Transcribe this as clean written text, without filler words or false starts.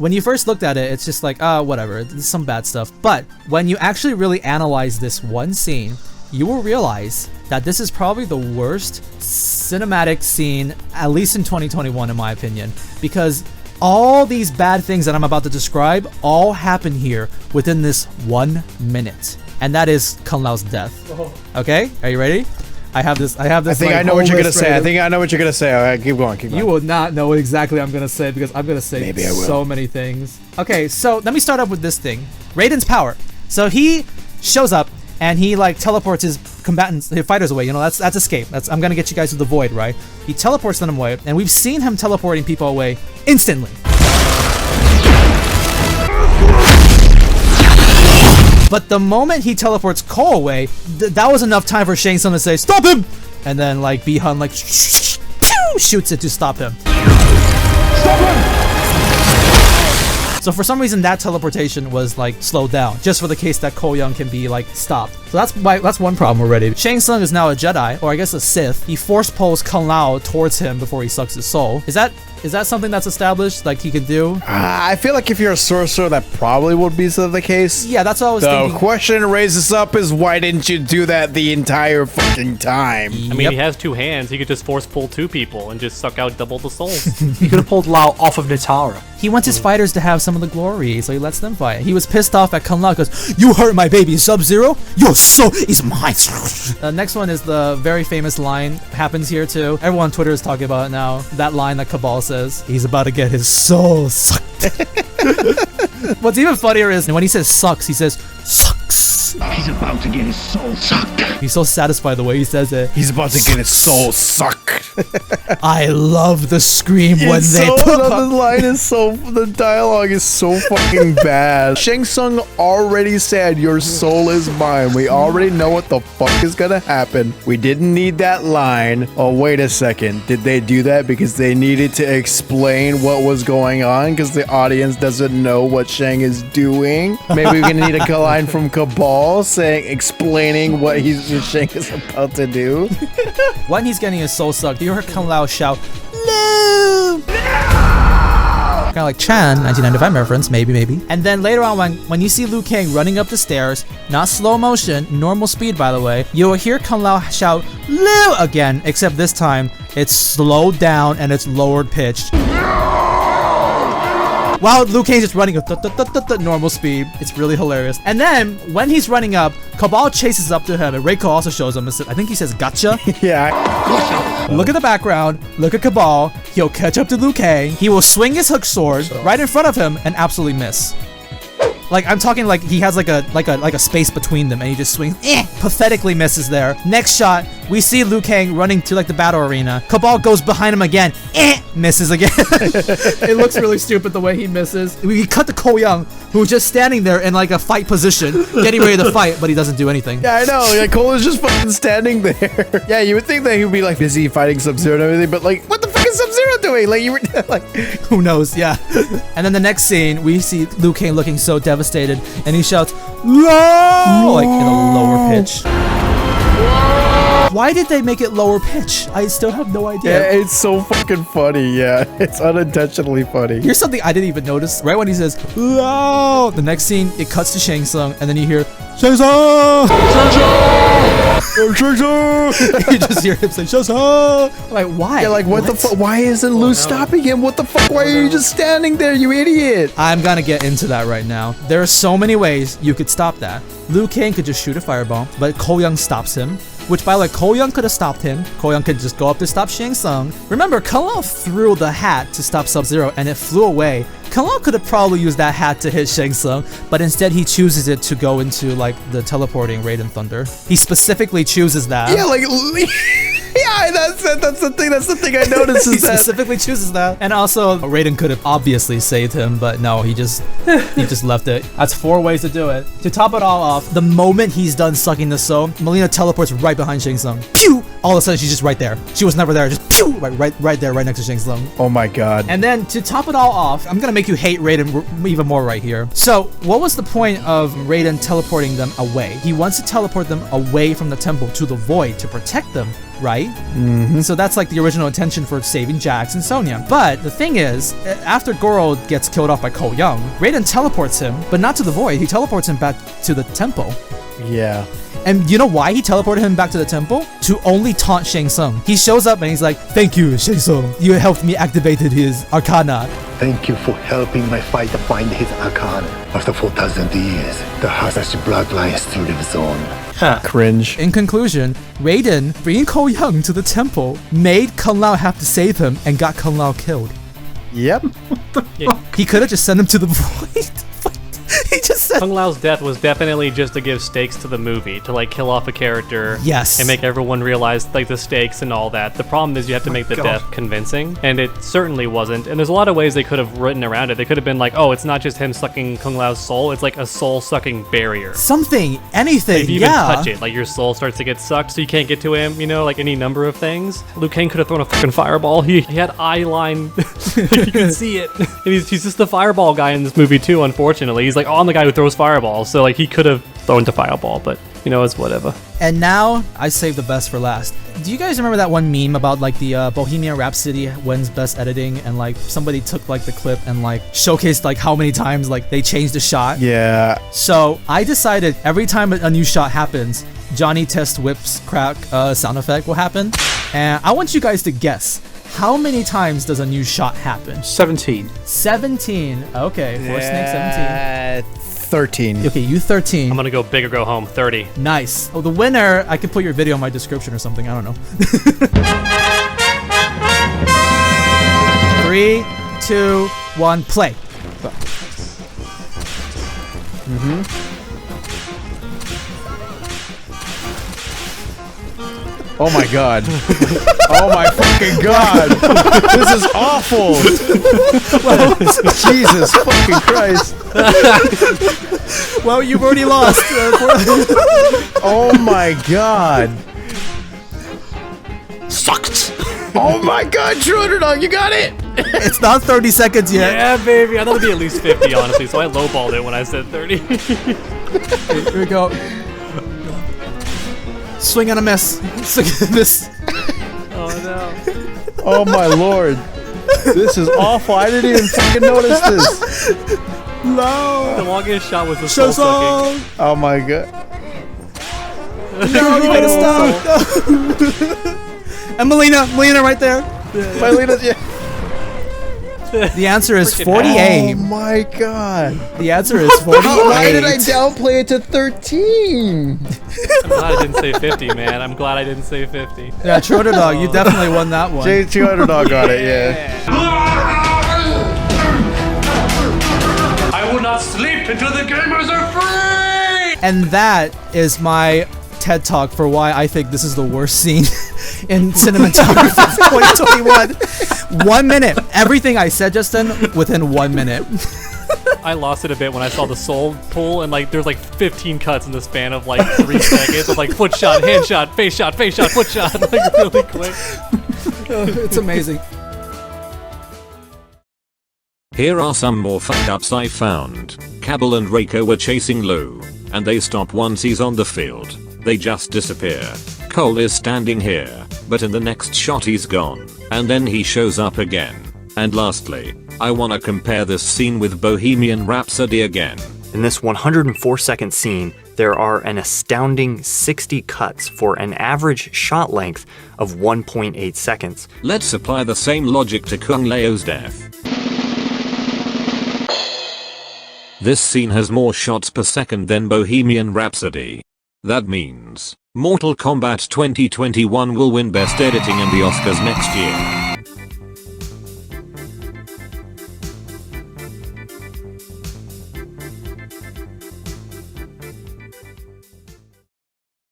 when you first looked at it, it's just like, whatever, it's some bad stuff. But when you actually really analyze this one scene, you will realize that this is probably the worst cinematic scene, at least in 2021 in my opinion, because all these bad things that I'm about to describe all happen here within this 1 minute. And that is Kung Lao's death. Okay, are you ready? I have this. I think I know what you're gonna say. I think I know what you're gonna say. All right, keep going. You will not know what exactly I'm gonna say because I'm gonna say so many things. Okay, so let me start up with this thing. Raiden's power. So he shows up and he like teleports his combatants, his fighters away. You know, that's escape. I'm gonna get you guys to the void, right? He teleports them away, and we've seen him teleporting people away instantly. But the moment he teleports Cole away, that was enough time for Shang Tsung to say, "Stop him!" And then like Bi-Han like shoots it to stop him. Stop him! So for some reason that teleportation was like slowed down, just for the case that Ko Young can be like stopped. So that's one problem already. Shang Tsung is now a Jedi, or I guess a Sith. He force pulls Kung Lao towards him before he sucks his soul. Is that something that's established, like he can do? I feel like if you're a sorcerer, that probably would be the case. Yeah, that's what I was thinking. The question raises up is why didn't you do that the entire fucking time? I mean, he has 2 hands. He could just force pull 2 people and just suck out double the souls. He could have pulled Lao off of Natara. He wants his fighters to have some of the glory, so he lets them fight. He was pissed off at Kung Lao because, "You hurt my baby Sub-Zero? Your soul is mine." Next one is the very famous line, happens here too. Everyone on Twitter is talking about it now. That line that Cabal says, he's about to get his soul sucked. What's even funnier is when he says sucks, he says sucks. He's about to get his soul sucked. He's so satisfied the way he says it. He's about to get his soul sucked. I love the scream when they the dialogue is so fucking bad. Shang Tsung already said your soul is mine. We already know what the fuck is gonna happen. We didn't need that line. Oh, wait a second. Did they do that because they needed to explain what was going on because the audience doesn't know what Shang is doing? Maybe we're gonna need a line from Cabal explaining what Shang is about to do. When he's getting his soul sucked, you heard Kung Lao shout, "No! Kind of like Chan, 1995 reference, maybe. And then later on, when you see Liu Kang running up the stairs, not slow motion, normal speed by the way, you will hear Kung Lao shout, "Liu!" again, except this time, it's slowed down and it's lowered pitched. While Liu Kang's just running at normal speed. It's really hilarious. And then, when he's running up, Cabal chases up to him, and Reiko also shows him. I think he says, "Gotcha." Yeah. Look at the background. Look at Cabal. He'll catch up to Liu Kang. He will swing his hook sword right in front of him and absolutely miss. Like, I'm talking like he has like a space between them, and he just swings, pathetically misses there. Next shot, we see Liu Kang running to like the battle arena. Cabal goes behind him again, misses again. It looks really stupid the way he misses. We cut to Ko Young, who's just standing there in like a fight position, getting ready to fight, but he doesn't do anything. Yeah, I know. Like, Cole is just fucking standing there. Yeah, you would think that he would be like busy fighting Sub-Zero and everything, but like, what the fuck is Sub-Zero doing? Like, you were like, who knows? Yeah. And then the next scene, we see Liu Kang looking so devastated, and he shouts, "No!" like in a lower pitch. Why did they make it lower pitch? I still have no idea. Yeah, it's so fucking funny. Yeah, it's unintentionally funny. Here's something I didn't even notice. Right when he says, "No!" the next scene, it cuts to Shang Tsung, and then you hear, "Shang Tsung! Shang Tsung! Shang Tsung!" You just hear him say, "Shang Tsung!" Like, why? Yeah, like, what the fuck? Why isn't Liu stopping him? What the fuck? Why are you just standing there, you idiot? I'm gonna get into that right now. There are so many ways you could stop that. Liu Kang could just shoot a fireball, but Ko Young stops him. Which, by the way, Ko Young could have stopped him. Ko Young could just go up to stop Shang Tsung. Remember, Kung Lao threw the hat to stop Sub-Zero, and it flew away. Kung Lao could have probably used that hat to hit Shang Tsung, but instead he chooses it to go into, like, the teleporting Raiden Thunder. He specifically chooses that. Yeah, like... Yeah, that's the thing I noticed is he specifically chooses that. And also, Raiden could have obviously saved him, but no, he just left it. That's 4 ways to do it. To top it all off, the moment he's done sucking the soul, Melina teleports right behind Shang Tsung. Pew! all of a sudden she's just right there. She was never there, just pew, right there, right next to Shang Tsung. Oh my god. And then to top it all off, I'm gonna make you hate Raiden even more right here. So what was the point of Raiden teleporting them away? He wants to teleport them away from the temple to the void to protect them, right? Mm-hmm. So that's like the original intention for saving Jax and Sonya. But the thing is, after Goro gets killed off by Cole Young, Raiden teleports him, but not to the void. He teleports him back to the temple. Yeah. And you know why he teleported him back to the temple? To only taunt Shang Tsung. He shows up and he's like, "Thank you, Shang Tsung. You helped me activated his Arcana." Thank you for helping my fighter find his Arcana. After 4,000 years, the Hasashi bloodline still lives on. Cringe. In conclusion, Raiden bringing Cole Young to the temple made Kung Lao have to save him and got Kung Lao killed. Yep. He could have just sent him to the void. He just said Kung Lao's death was definitely just to give stakes to the movie, to like kill off a character, Yes. and make everyone realize like the stakes and all that. The problem is you have to make the death convincing, and it certainly wasn't. And there's a lot of ways they could have written around it. They could have been like, oh, it's not just him sucking Kung Lao's soul; it's like a soul-sucking barrier. something, anything, If you even yeah. touch it, like your soul starts to get sucked, so you can't get to him. You know, like any number of things. Liu Kang could have thrown a fucking fireball. He had eye line, you can see it. And he's just the fireball guy in this movie too. Unfortunately, he's like, oh, I'm the guy who throws fireballs. So like he could have thrown the fireball, but you know, it's whatever. And now I saved the best for last. Do you guys remember that one meme about like the Bohemian Rhapsody wins best editing, and like somebody took like the clip and like showcased like how many times like they changed the shot? Yeah. So I decided every time a new shot happens, Johnny Test Whip's crack sound effect will happen, and I want you guys to guess how many times does a new shot happen? 17. 17. Okay, Force Snake 17. 13. Okay, you 13. I'm gonna go big or go home. 30. Nice. Oh, the winner, I could put your video in my description or something. I don't know. 3, 2, 1, play. Oh my god. Oh my fucking god. This is awful. Jesus fucking Christ. Well, you've already lost. Oh my god. Sucked! Oh my god, True Underdog, you got it. It's not 30 seconds yet. Yeah, baby. I thought it'd be at least 50, honestly. So I lowballed it when I said 30. Here we go. Swing and a miss. Swing and a miss. Oh no. Oh my lord. This is awful. I didn't even fucking notice this. No. The longest shot was the soul sucking. Oh my god. No, you gotta stop. No. And Melina right there. Mylena, yeah. The answer is Freaking 48. Oh my god. The answer is 48. Why did I downplay it to 13? I'm glad I didn't say 50, man. I'm glad I didn't say 50. Yeah, True Dog, you definitely won that one. True Underdog got it, yeah. I will not sleep until the gamers are free! And that is my TED Talk for why I think this is the worst scene in cinematography of 2021. 1 minute. Everything I said just then within 1 minute. I lost it a bit when I saw the soul pull, and like there's like 15 cuts in the span of like 3 seconds of like foot shot, hand shot, face shot, foot shot, like really quick. It's amazing. Here are some more fuck-ups I found. Cabal and Reiko were chasing Lou, and they stop once he's on the field. They just disappear. Cole is standing here, but in the next shot he's gone, and then he shows up again. And lastly, I wanna compare this scene with Bohemian Rhapsody again. In this 104-second scene, there are an astounding 60 cuts for an average shot length of 1.8 seconds. Let's apply the same logic to Kung Lao's death. This scene has more shots per second than Bohemian Rhapsody. That means Mortal Kombat 2021 will win Best Editing in the Oscars next year.